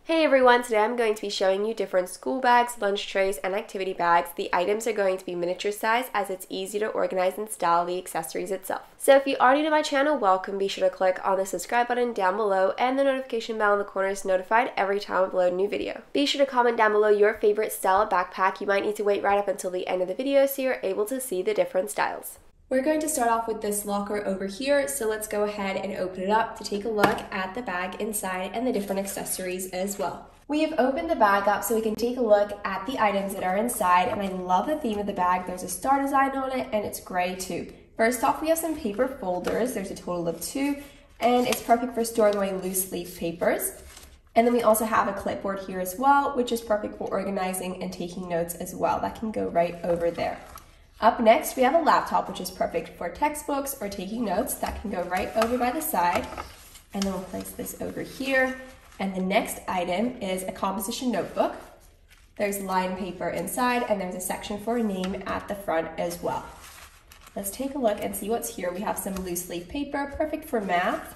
Hey everyone, today I'm going to be showing you different school bags, lunch trays, and activity bags. The items are going to be miniature size as it's easy to organize and style the accessories itself. So if you are new to my channel, welcome. Be sure to click on the subscribe button down below and the notification bell in the corner is notified every time I upload a new video. Be sure to comment down below your favorite style of backpack. You might need to wait right up until the end of the video so you're able to see the different styles. We're going to start off with this locker over here, so let's go ahead and open it up to take a look at the bag inside and the different accessories as well. We have opened the bag up so we can take a look at the items that are inside, and I love the theme of the bag. There's a star design on it and it's gray too. First off, we have some paper folders. There's a total of 2, and it's perfect for storing away loose leaf papers. And then we also have a clipboard here as well, which is perfect for organizing and taking notes as well. That can go right over there. Up next, we have a laptop, which is perfect for textbooks or taking notes. That can go right over by the side. And then we'll place this over here. And the next item is a composition notebook. There's lined paper inside, and there's a section for a name at the front as well. Let's take a look and see what's here. We have some loose leaf paper, perfect for math.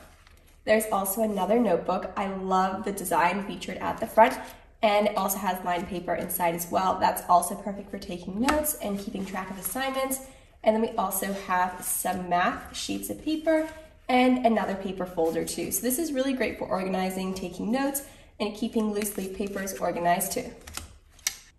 There's also another notebook. I love the design featured at the front. And it also has lined paper inside as well. That's also perfect for taking notes and keeping track of assignments. And then we also have some math sheets of paper and another paper folder too. So this is really great for organizing, taking notes, and keeping loose leaf papers organized too.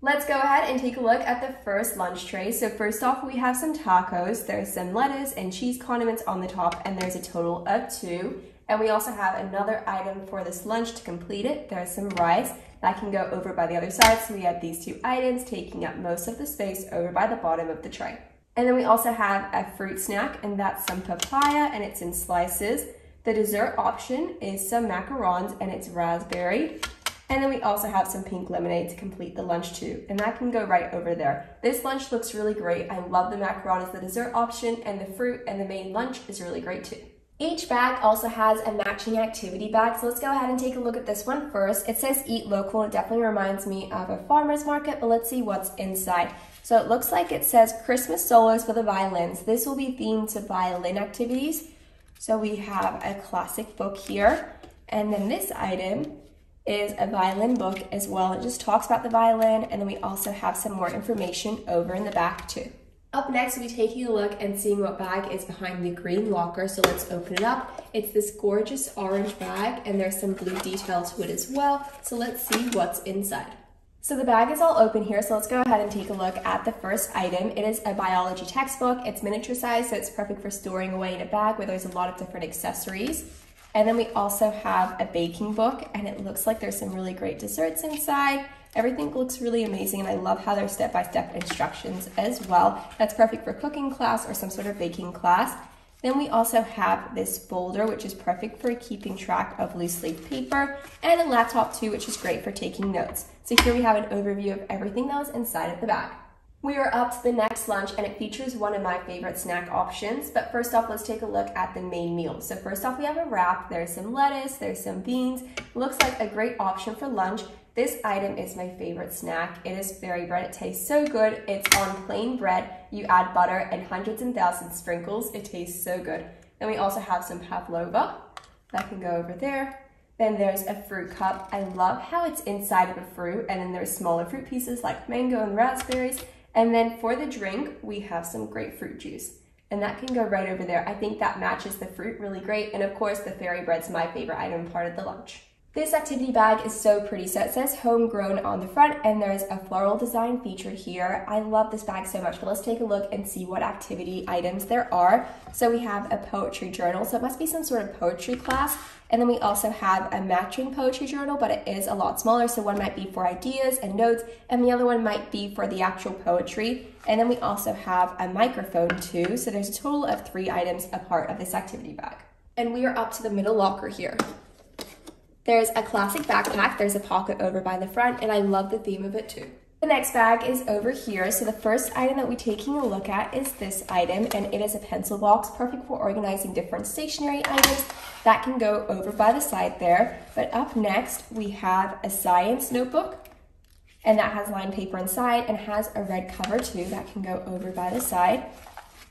Let's go ahead and take a look at the first lunch tray. So first off, we have some tacos. There's some lettuce and cheese condiments on the top, and there's a total of 2. And we also have another item for this lunch to complete it. There's some rice. That can go over by the other side, so we have these 2 items taking up most of the space over by the bottom of the tray. And then we also have a fruit snack, and that's some papaya, and it's in slices. The dessert option is some macarons, and it's raspberry. And then we also have some pink lemonade to complete the lunch too, and that can go right over there. This lunch looks really great. I love the macaron as the dessert option, and the fruit and the main lunch is really great too. Each bag also has a matching activity bag, so let's go ahead and take a look at this one first. It says eat local, and it definitely reminds me of a farmer's market, but let's see what's inside. So it looks like it says Christmas solos for the violins. This will be themed to violin activities. So we have a classic book here, and then this item is a violin book as well. It just talks about the violin, and then we also have some more information over in the back too. Up next, we'll be taking a look and seeing what bag is behind the green locker, so let's open it up. It's this gorgeous orange bag, and there's some blue detail to it as well, so let's see what's inside. So the bag is all open here, so let's go ahead and take a look at the first item. It is a biology textbook. It's miniature size, so it's perfect for storing away in a bag where there's a lot of different accessories. And then we also have a baking book, and it looks like there's some really great desserts inside. Everything looks really amazing, and I love how there's step-by-step instructions as well. That's perfect for cooking class or some sort of baking class. Then we also have this folder, which is perfect for keeping track of loose leaf paper, and a laptop too, which is great for taking notes. So here we have an overview of everything that was inside of the bag. We are up to the next lunch, and it features one of my favorite snack options. But first off, let's take a look at the main meal. So first off, we have a wrap. There's some lettuce, there's some beans. It looks like a great option for lunch. This item is my favorite snack. It is fairy bread. It tastes so good. It's on plain bread. You add butter and hundreds and thousands of sprinkles. It tastes so good. Then we also have some pavlova. That can go over there. Then there's a fruit cup. I love how it's inside of a fruit, and then there's smaller fruit pieces like mango and raspberries. And then for the drink, we have some grapefruit juice, and that can go right over there. I think that matches the fruit really great. And of course, the fairy bread's my favorite item, part of the lunch. This activity bag is so pretty. So it says homegrown on the front, and there's a floral design featured here. I love this bag so much, but let's take a look and see what activity items there are. So we have a poetry journal, so it must be some sort of poetry class. And then we also have a matching poetry journal, but it is a lot smaller. So one might be for ideas and notes, and the other one might be for the actual poetry. And then we also have a microphone too. So there's a total of 3 items a part of this activity bag. And we are up to the middle locker here. There's a classic backpack. There's a pocket over by the front, and I love the theme of it too. The next bag is over here. So the first item that we're taking a look at is this item, and it is a pencil box, perfect for organizing different stationery items. That can go over by the side there. But up next, we have a science notebook, and that has lined paper inside and has a red cover too. That can go over by the side.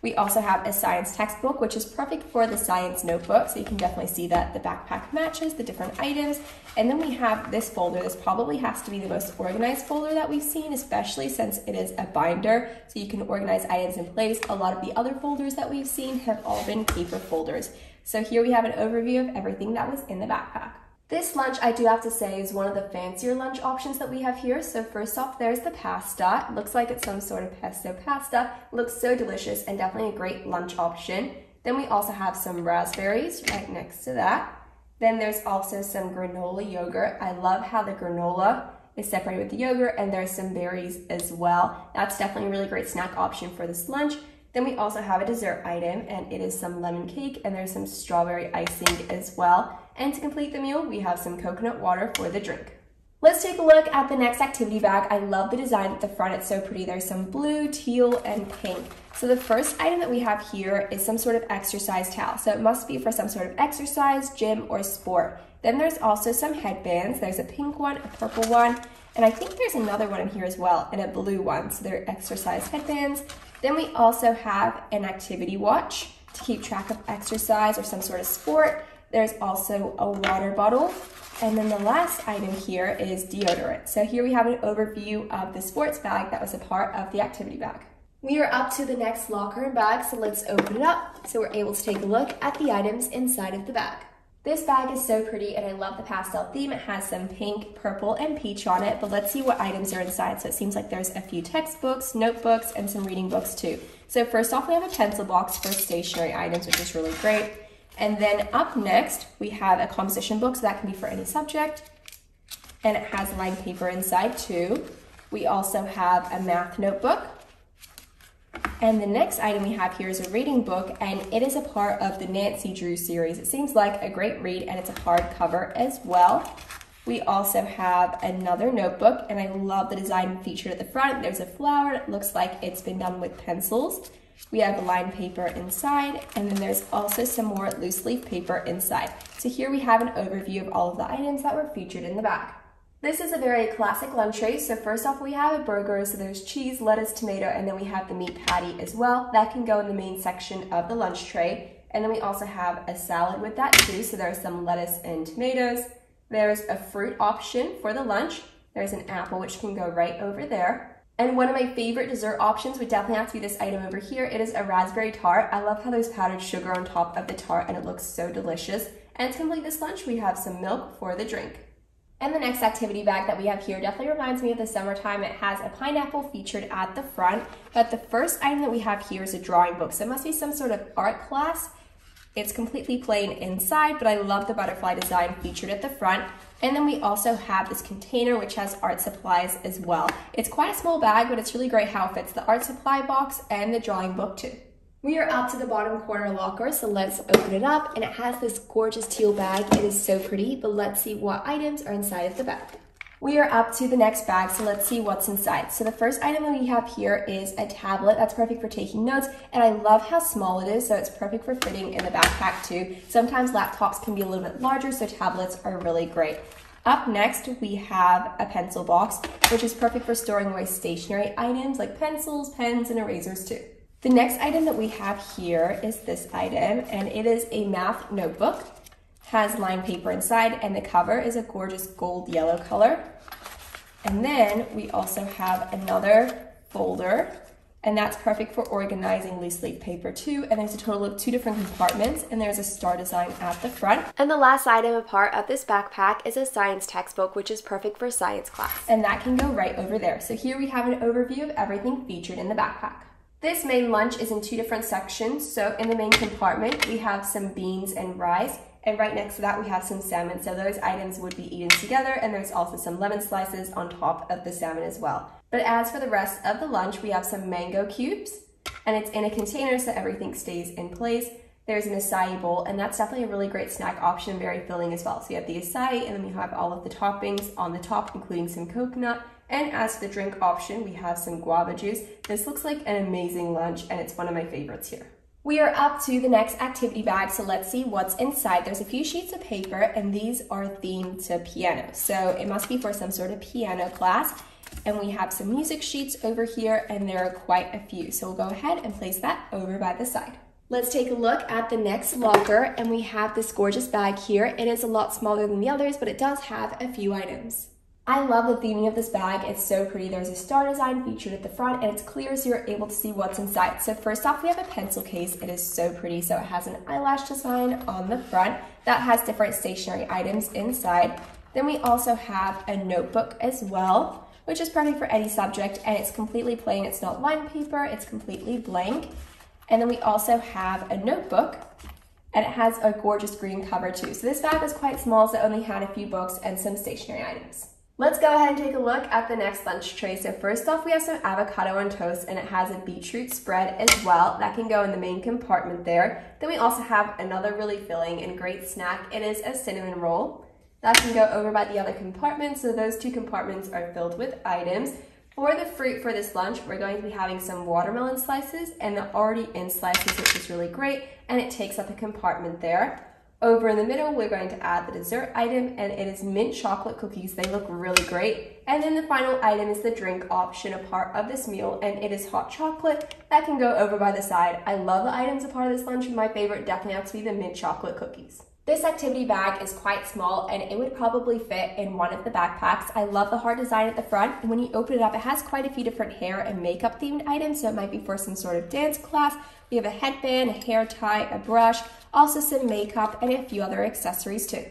We also have a science textbook, which is perfect for the science notebook. So you can definitely see that the backpack matches the different items. And then we have this folder. This probably has to be the most organized folder that we've seen, especially since it is a binder. So you can organize items in place. A lot of the other folders that we've seen have all been paper folders. So here we have an overview of everything that was in the backpack. This lunch, I do have to say, is one of the fancier lunch options that we have here. So first off, there's the pasta. It looks like it's some sort of pesto pasta. It looks so delicious and definitely a great lunch option. Then we also have some raspberries right next to that. Then there's also some granola yogurt. I love how the granola is separated with the yogurt, and there's some berries as well. That's definitely a really great snack option for this lunch. Then we also have a dessert item, and it is some lemon cake, and there's some strawberry icing as well. And to complete the meal, we have some coconut water for the drink. Let's take a look at the next activity bag. I love the design at the front. It's so pretty. There's some blue, teal, and pink. So the first item that we have here is some sort of exercise towel. So it must be for some sort of exercise, gym, or sport. Then there's also some headbands. There's a pink one, a purple one, and I think there's another one in here as well, and a blue one. So they're exercise headbands. Then we also have an activity watch to keep track of exercise or some sort of sport. There's also a water bottle. And then the last item here is deodorant. So here we have an overview of the sports bag that was a part of the activity bag. We are up to the next locker and bag, so let's open it up so we're able to take a look at the items inside of the bag. This bag is so pretty, and I love the pastel theme. It has some pink, purple, and peach on it, but let's see what items are inside. So it seems like there's a few textbooks, notebooks, and some reading books too. So first off, we have a pencil box for stationery items, which is really great. And then up next, we have a composition book, so that can be for any subject. And it has lined paper inside too. We also have a math notebook. And the next item we have here is a reading book, and it is a part of the Nancy Drew series. It seems like a great read, and it's a hardcover as well. We also have another notebook, and I love the design featured at the front. There's a flower. It looks like it's been done with pencils. We have lined paper inside, and then there's also some more loose leaf paper inside. So here we have an overview of all of the items that were featured in the bag. This is a very classic lunch tray. So first off, we have a burger. So there's cheese, lettuce, tomato, and then we have the meat patty as well. That can go in the main section of the lunch tray. And then we also have a salad with that too. So there's some lettuce and tomatoes. There's a fruit option for the lunch. There's an apple, which can go right over there. And one of my favorite dessert options would definitely have to be this item over here. It is a raspberry tart. I love how there's powdered sugar on top of the tart, and it looks so delicious. And to complete this lunch, we have some milk for the drink. And the next activity bag that we have here definitely reminds me of the summertime. It has a pineapple featured at the front, but the first item that we have here is a drawing book. So it must be some sort of art class. It's completely plain inside, but I love the butterfly design featured at the front. And then we also have this container, which has art supplies as well. It's quite a small bag, but it's really great how it fits the art supply box and the drawing book too. We are up to the bottom corner locker, so let's open it up, and it has this gorgeous teal bag. It is so pretty, but let's see what items are inside of the bag. We are up to the next bag, so let's see what's inside. So the first item that we have here is a tablet. That's perfect for taking notes, and I love how small it is, so it's perfect for fitting in the backpack too. Sometimes laptops can be a little bit larger, so tablets are really great. Up next, we have a pencil box, which is perfect for storing away stationery items like pencils, pens, and erasers too. The next item that we have here is this item, and it is a math notebook. Has lined paper inside, and the cover is a gorgeous gold yellow color. And then we also have another folder, and that's perfect for organizing loose leaf paper too. And there's a total of 2 different compartments, and there's a star design at the front. And the last item a part of this backpack is a science textbook, which is perfect for science class. And that can go right over there. So here we have an overview of everything featured in the backpack. This main lunch is in 2 different sections. So in the main compartment, we have some beans and rice, and right next to that we have some salmon. So those items would be eaten together, and there's also some lemon slices on top of the salmon as well. But as for the rest of the lunch, we have some mango cubes, and it's in a container so everything stays in place. There's an acai bowl, and that's definitely a really great snack option, very filling as well. So you have the acai, and then we have all of the toppings on the top, including some coconut. And as for the drink option, we have some guava juice. This looks like an amazing lunch, and it's one of my favorites here. We are up to the next activity bag, so let's see what's inside. There's a few sheets of paper, and these are themed to piano. So it must be for some sort of piano class. And we have some music sheets over here, and there are quite a few. So we'll go ahead and place that over by the side. Let's take a look at the next locker, and we have this gorgeous bag here. It is a lot smaller than the others, but it does have a few items. I love the theming of this bag. It's so pretty. There's a star design featured at the front, and it's clear so you're able to see what's inside. So first off, we have a pencil case. It is so pretty. So it has an eyelash design on the front that has different stationery items inside. Then we also have a notebook as well, which is perfect for any subject, and it's completely plain. It's not lined paper, it's completely blank. And then we also have a notebook, and it has a gorgeous green cover too. So this bag was quite small, so it only had a few books and some stationery items. Let's go ahead and take a look at the next lunch tray. So first off, we have some avocado on toast, and it has a beetroot spread as well. That can go in the main compartment there. Then we also have another really filling and great snack. It is a cinnamon roll. That can go over by the other compartment. So those two compartments are filled with items. For the fruit for this lunch, we're going to be having some watermelon slices, and they're already in slices, which is really great, and it takes up a compartment there. Over in the middle, we're going to add the dessert item, and it is mint chocolate cookies. They look really great. And then the final item is the drink option, a part of this meal, and it is hot chocolate. That can go over by the side. I love the items a part of this lunch, and my favorite definitely has to be the mint chocolate cookies. This activity bag is quite small, and it would probably fit in one of the backpacks. I love the heart design at the front, and when you open it up, it has quite a few different hair and makeup themed items, so it might be for some sort of dance class. We have a headband, a hair tie, a brush, also some makeup, and a few other accessories too.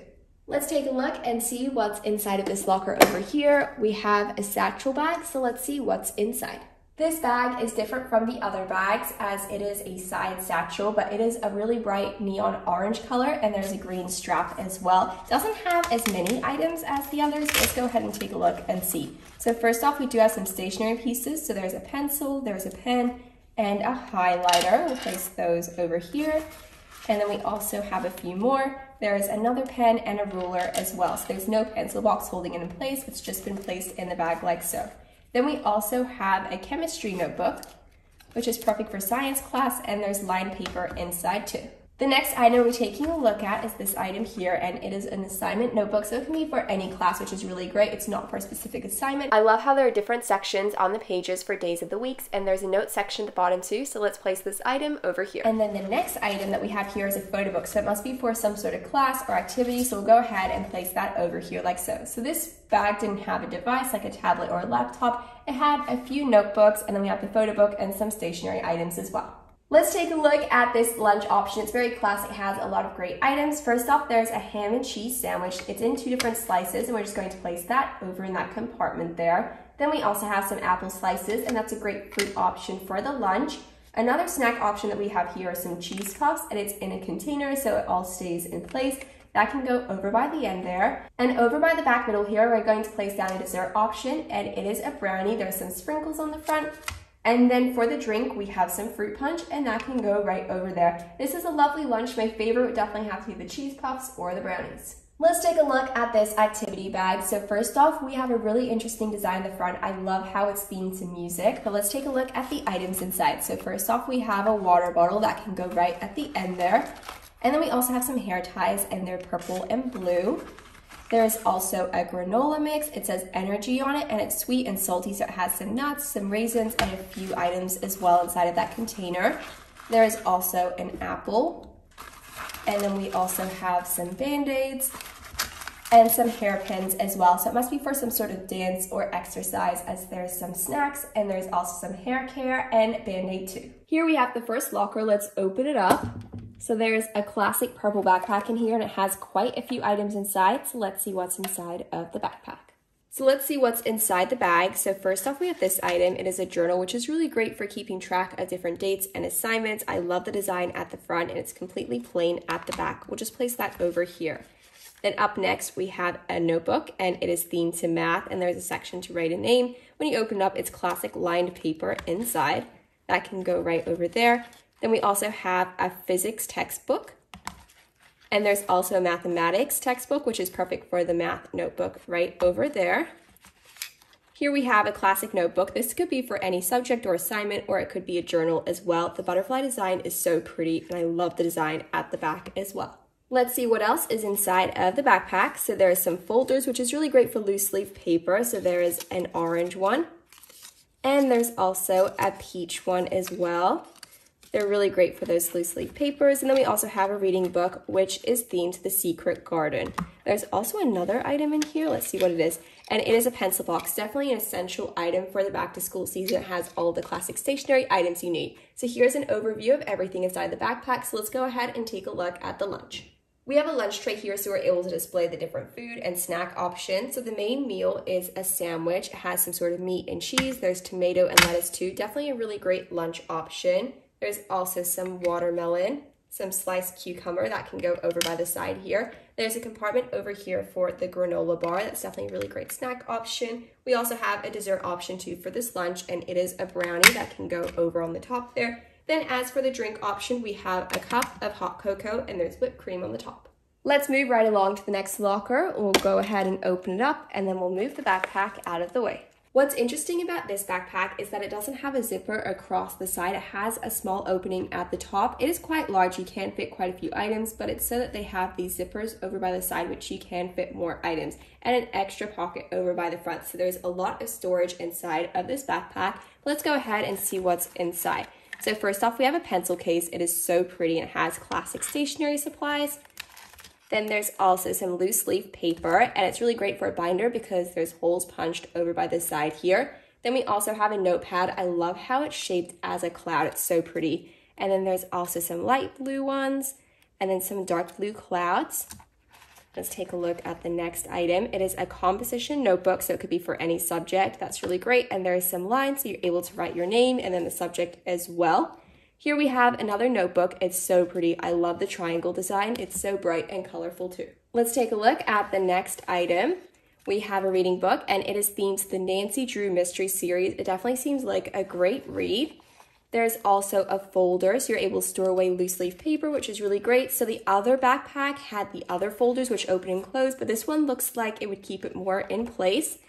Let's take a look and see what's inside of this locker over here. We have a satchel bag, so let's see what's inside. This bag is different from the other bags as it is a side satchel, but it is a really bright neon orange color, and there's a green strap as well. It doesn't have as many items as the others. Let's go ahead and take a look and see. So first off, we do have some stationery pieces. So there's a pencil, there's a pen, and a highlighter. We'll place those over here. And then we also have a few more. There is another pen and a ruler as well. So there's no pencil box holding it in place. It's just been placed in the bag like so. Then we also have a chemistry notebook, which is perfect for science class, and there's lined paper inside too. The next item we're taking a look at is this item here, and it is an assignment notebook, so it can be for any class, which is really great. It's not for a specific assignment. I love how there are different sections on the pages for days of the weeks, and there's a note section at the bottom too, so let's place this item over here. And then the next item that we have here is a photo book, so it must be for some sort of class or activity, so we'll go ahead and place that over here like so. So this bag didn't have a device like a tablet or a laptop. It had a few notebooks, and then we have the photo book and some stationery items as well. Let's take a look at this lunch option. It's very classic, it has a lot of great items. First off, there's a ham and cheese sandwich. It's in two different slices, and we're just going to place that over in that compartment there. Then we also have some apple slices, and that's a great fruit option for the lunch. Another snack option that we have here are some cheese puffs, and it's in a container so it all stays in place. That can go over by the end there. And over by the back middle here, we're going to place down a dessert option, and it is a brownie. There's some sprinkles on the front. And then for the drink, we have some fruit punch, and that can go right over there. This is a lovely lunch. My favorite would definitely have to be the cheese puffs or the brownies. Let's take a look at this activity bag. So first off, we have a really interesting design in the front. I love how it's themed to music, but let's take a look at the items inside. So first off, we have a water bottle that can go right at the end there. And then we also have some hair ties, and they're purple and blue. There's also a granola mix. It says energy on it, and it's sweet and salty, so it has some nuts, some raisins, and a few items as well inside of that container. There is also an apple, and then we also have some Band-Aids and some hairpins as well. So it must be for some sort of dance or exercise, as there's some snacks, and there's also some hair care and Band-Aid too. Here we have the first locker. Let's open it up. So there's a classic purple backpack in here, and it has quite a few items inside. So let's see what's inside of the backpack. So let's see what's inside the bag. So first off, we have this item. It is a journal, which is really great for keeping track of different dates and assignments. I love the design at the front, and it's completely plain at the back. We'll just place that over here. Then up next, we have a notebook, and it is themed to math, and there's a section to write a name. When you open it up, it's classic lined paper inside. That can go right over there. Then we also have a physics textbook, and there's also a mathematics textbook, which is perfect for the math notebook right over there. Here we have a classic notebook. This could be for any subject or assignment, or it could be a journal as well. The butterfly design is so pretty, and I love the design at the back as well. Let's see what else is inside of the backpack. So there are some folders, which is really great for loose leaf paper. So there is an orange one, and there's also a peach one as well. They're really great for those loose leaf papers. And then we also have a reading book, which is themed to the Secret Garden. There's also another item in here. Let's see what it is. And it is a pencil box, definitely an essential item for the back to school season. It has all the classic stationery items you need. So here's an overview of everything inside the backpack. So let's go ahead and take a look at the lunch. We have a lunch tray here, so we're able to display the different food and snack options. So the main meal is a sandwich. It has some sort of meat and cheese. There's tomato and lettuce too. Definitely a really great lunch option. There's also some watermelon, some sliced cucumber that can go over by the side here. There's a compartment over here for the granola bar. That's definitely a really great snack option. We also have a dessert option too for this lunch, and it is a brownie that can go over on the top there. Then as for the drink option, we have a cup of hot cocoa and there's whipped cream on the top. Let's move right along to the next locker. We'll go ahead and open it up, and then we'll move the backpack out of the way. What's interesting about this backpack is that it doesn't have a zipper across the side. It has a small opening at the top. It is quite large. You can fit quite a few items, but it's so that they have these zippers over by the side, which you can fit more items, and an extra pocket over by the front. So there's a lot of storage inside of this backpack. Let's go ahead and see what's inside. So first off, we have a pencil case. It is so pretty and it has classic stationery supplies. Then there's also some loose leaf paper, and it's really great for a binder because there's holes punched over by the side here. Then we also have a notepad. I love how it's shaped as a cloud. It's so pretty. And then there's also some light blue ones and then some dark blue clouds. Let's take a look at the next item. It is a composition notebook, so it could be for any subject. That's really great. And there are some lines, so you're able to write your name and then the subject as well. Here we have another notebook. It's so pretty. I love the triangle design. It's so bright and colorful too. Let's take a look at the next item. We have a reading book, and it is themed to the Nancy Drew Mystery Series. It definitely seems like a great read. There's also a folder, so you're able to store away loose leaf paper, which is really great. So the other backpack had the other folders, which open and close, but this one looks like it would keep it more in place.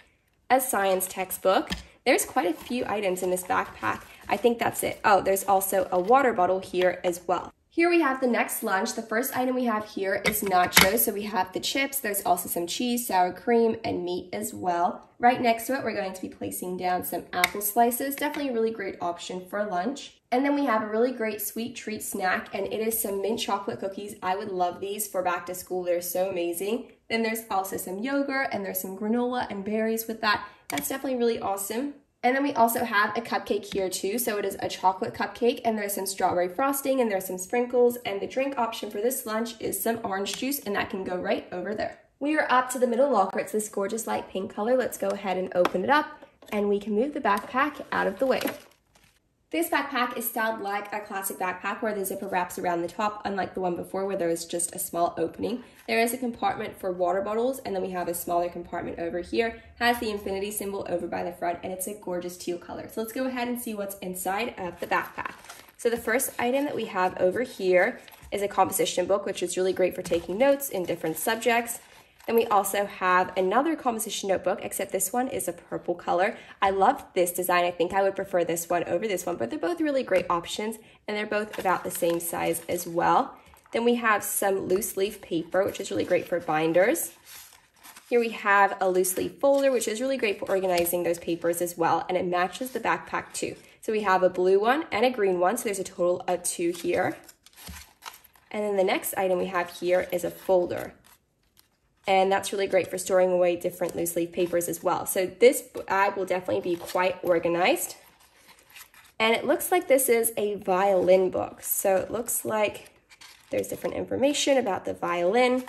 A science textbook. There's quite a few items in this backpack. I think that's it. Oh, there's also a water bottle here as well. Here we have the next lunch. The first item we have here is nachos. So we have the chips. There's also some cheese, sour cream, and meat as well. Right next to it, we're going to be placing down some apple slices. Definitely a really great option for lunch. And then we have a really great sweet treat snack, and it is some mint chocolate cookies. I would love these for back to school. They're so amazing. Then there's also some yogurt, and there's some granola and berries with that. That's definitely really awesome. And then we also have a cupcake here too. So it is a chocolate cupcake, and there's some strawberry frosting, and there's some sprinkles. And the drink option for this lunch is some orange juice, and that can go right over there. We are up to the middle locker. It's this gorgeous light pink color. Let's go ahead and open it up, and we can move the backpack out of the way. This backpack is styled like a classic backpack where the zipper wraps around the top, unlike the one before where there was just a small opening. There is a compartment for water bottles, and then we have a smaller compartment over here. Has the infinity symbol over by the front, and it's a gorgeous teal color. So let's go ahead and see what's inside of the backpack. So the first item that we have over here is a composition book, which is really great for taking notes in different subjects. Then we also have another composition notebook, except this one is a purple color. I love this design. I think I would prefer this one over this one, but they're both really great options, and they're both about the same size as well. Then we have some loose leaf paper, which is really great for binders. Here we have a loose leaf folder, which is really great for organizing those papers as well, and it matches the backpack too. So we have a blue one and a green one, so there's a total of 2 here. And then the next item we have here is a folder. And that's really great for storing away different loose leaf papers as well. So this bag will definitely be quite organized. And it looks like this is a violin book. So it looks like there's different information about the violin.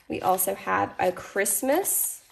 We also have a Christmas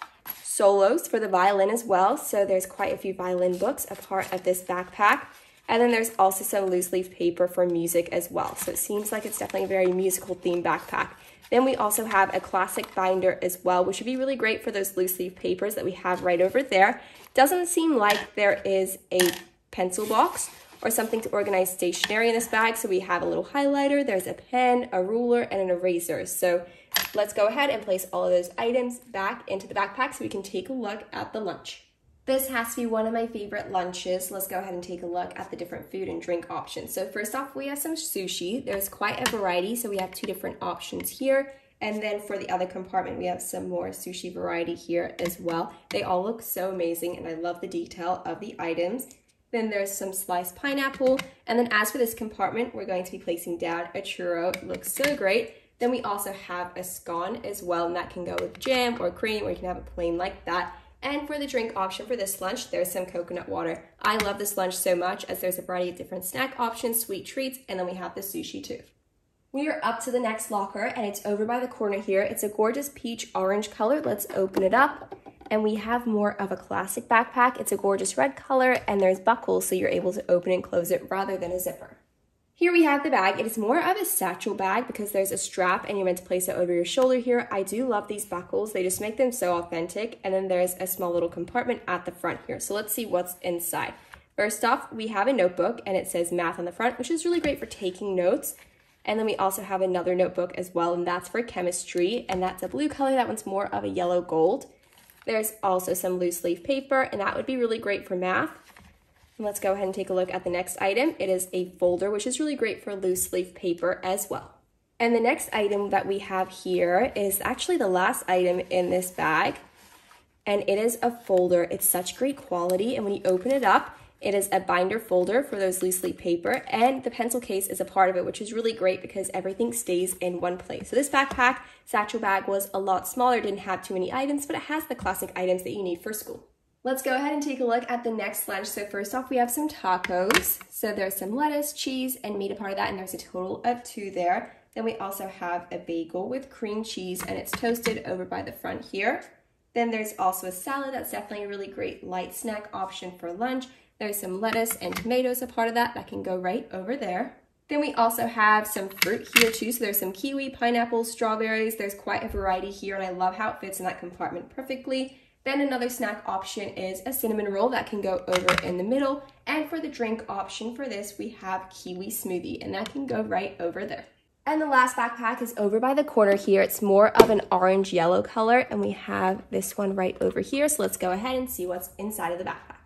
solos for the violin as well. So there's quite a few violin books a part of this backpack. And then there's also some loose leaf paper for music as well. So it seems like it's definitely a very musical themed backpack. Then we also have a classic binder as well, which would be really great for those loose leaf papers that we have right over there. Doesn't seem like there is a pencil box or something to organize stationery in this bag. So we have a little highlighter, there's a pen, a ruler, and an eraser. So let's go ahead and place all of those items back into the backpack so we can take a look at the lunch. This has to be one of my favorite lunches. Let's go ahead and take a look at the different food and drink options. So first off, we have some sushi. There's quite a variety, so we have 2 different options here. And then for the other compartment, we have some more sushi variety here as well. They all look so amazing, and I love the detail of the items. Then there's some sliced pineapple. And then as for this compartment, we're going to be placing down a churro. It looks so great. Then we also have a scone as well, and that can go with jam or cream, or you can have it plain like that. And for the drink option for this lunch, there's some coconut water. I love this lunch so much as there's a variety of different snack options, sweet treats, and then we have the sushi too. We are up to the next locker, and it's over by the corner here. It's a gorgeous peach orange color. Let's open it up. And we have more of a classic backpack. It's a gorgeous red color, and there's buckles so you're able to open and close it rather than a zipper. Here we have the bag. It is more of a satchel bag because there's a strap and you're meant to place it over your shoulder here. I do love these buckles. They just make them so authentic. And then there's a small little compartment at the front here. So let's see what's inside. First off, we have a notebook and it says math on the front, which is really great for taking notes. And then we also have another notebook as well, and that's for chemistry. And that's a blue color. That one's more of a yellow gold. There's also some loose leaf paper, and that would be really great for math. And let's go ahead and take a look at the next item. It is a folder, which is really great for loose leaf paper as well. And the next item that we have here is actually the last item in this bag. And it is a folder. It's such great quality. And when you open it up, it is a binder folder for those loose leaf paper. And the pencil case is a part of it, which is really great because everything stays in one place. So this backpack, satchel bag, was a lot smaller, didn't have too many items, but it has the classic items that you need for school. Let's go ahead and take a look at the next lunch. So first off, we have some tacos. So there's some lettuce, cheese, and meat a part of that, and there's a total of 2 there. Then we also have a bagel with cream cheese, and it's toasted over by the front here. Then there's also a salad. That's definitely a really great light snack option for lunch. There's some lettuce and tomatoes a part of that. That can go right over there. Then we also have some fruit here too. So there's some kiwi, pineapple, strawberries. There's quite a variety here, and I love how it fits in that compartment perfectly. Then another snack option is a cinnamon roll that can go over in the middle. And for the drink option for this, we have kiwi smoothie, and that can go right over there. And the last backpack is over by the corner here. It's more of an orange-yellow color, and we have this one right over here. So let's go ahead and see what's inside of the backpack.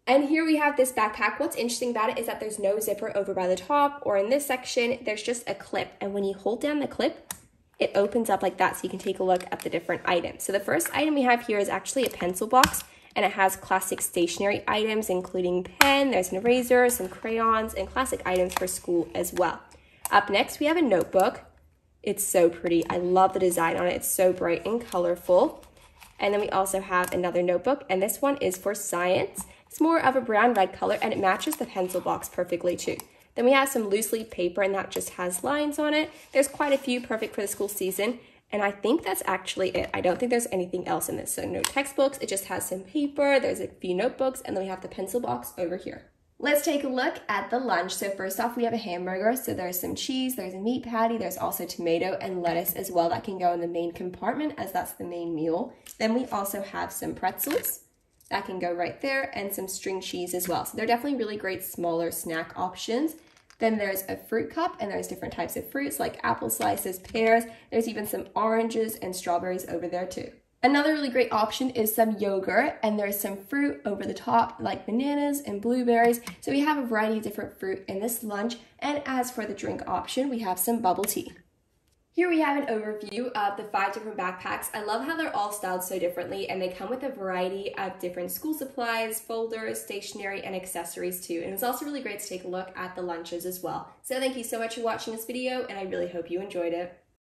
And here we have this backpack. What's interesting about it is that there's no zipper over by the top, or in this section, there's just a clip. And when you hold down the clip, it opens up like that so you can take a look at the different items. So the first item we have here is actually a pencil box, and it has classic stationery items, including pen, there's an eraser, some crayons, and classic items for school as well. Up next, we have a notebook. It's so pretty. I love the design on it. It's so bright and colorful. And then we also have another notebook, and this one is for science. It's more of a brown-red color, and it matches the pencil box perfectly too. Then we have some loose leaf paper, and that just has lines on it. There's quite a few, perfect for the school season, and I think that's actually it. I don't think there's anything else in this. So no textbooks, it just has some paper, there's a few notebooks, and then we have the pencil box over here. Let's take a look at the lunch. So first off, we have a hamburger. So there's some cheese, there's a meat patty, there's also tomato and lettuce as well. That can go in the main compartment as that's the main meal. Then we also have some pretzels. That can go right there, and some string cheese as well. So they're definitely really great smaller snack options. Then there's a fruit cup, and there's different types of fruits like apple slices, pears. There's even some oranges and strawberries over there too. Another really great option is some yogurt, and there's some fruit over the top like bananas and blueberries. So we have a variety of different fruit in this lunch. And as for the drink option, we have some bubble tea. Here we have an overview of the 5 different backpacks. I love how they're all styled so differently, and they come with a variety of different school supplies, folders, stationery, and accessories too. And it's also really great to take a look at the lunches as well. So thank you so much for watching this video, and I really hope you enjoyed it.